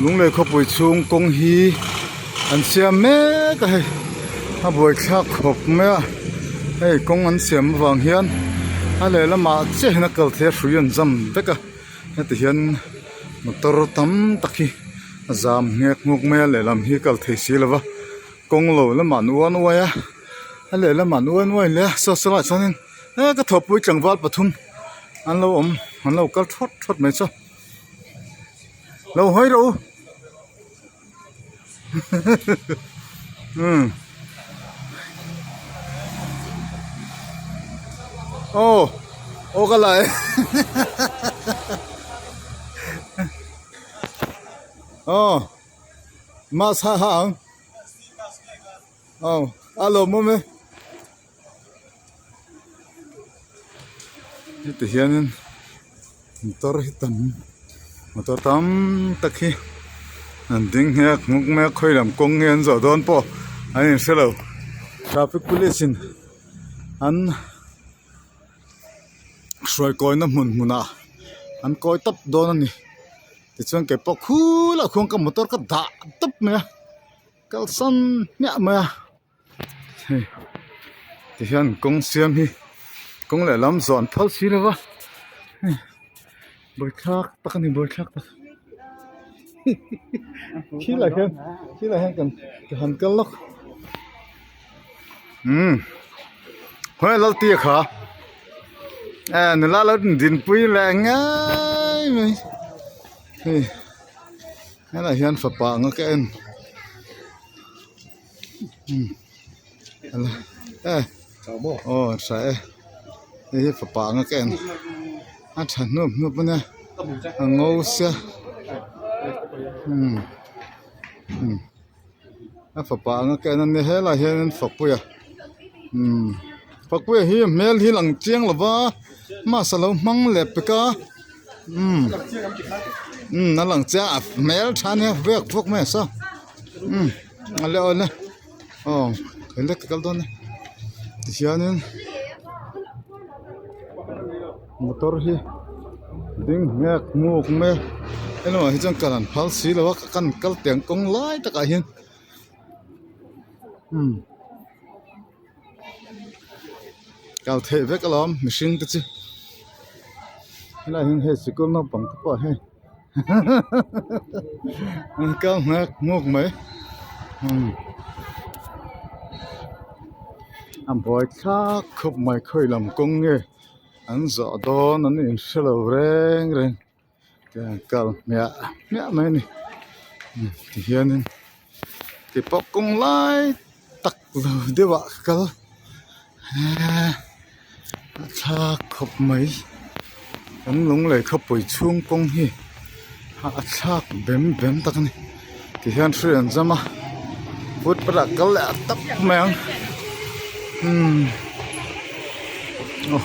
lung le kho pui chung kong hi an siam me ka he a boi thak khop me ei kong an siam wang hian a le lama che na kal the hruian jam beka heti hian motor tam takhi zam ngek nguk me le lam hi kal thei si lawa kong lo lama nuan waya a le lama nuan wai le so so la chonin ka thop pui changwal pathum an lo kal thot mai cho lâu hơi đâu ô cái lại mà sao hả alo mồm ấy thì hiện motor tam takhi an ding he nguk me khoilam kong ngen zo don po ani selo traffic police in an soi koi na muna an koi tap don ani ti chuan ke po khula khong ka motor ka da tap me kal san nya me ti hian kong siam hi kong le lam zon phal si lawa bồi thác tắc anh bồi thác tắc khi lại hơn cần hẳn cân lóc hơi lâu tiệc hả nó la lâu दिन pui là ngay mày cái là hiện phật bảo nó cái anh sẽ cái phật bảo nó cái anh anh chẳng nộp bên này ngô xe anh phật bảo nó cái này hết là hiện phật bùi hi mel hi lăng chiang là ba mà sao lâu măng lẹp cả nó lăng chiang mel chán nhá việc phúc mẹ sao anh leo này cái lek cái đó này thì anh motor hi ding ngek muk me eno hi chang kalan phal si lawa kan kal teng kong lai taka hin kal the ve kalam machine te chi la hin he sikol na pang pa he an kal ngek muk me am boy kha khop mai khoi lam kong nge anh rõ đó nó nên sẽ là reng cái cầu mẹ mày này thì hiện nên cái bọc công lai tắc rồi đi vợ cầu cha khóc mấy anh lúng lại khóc bồi chuông công hi cha bém tắc này thì hiện sự anh ra mà vút bật cầu lẹ tắc mèo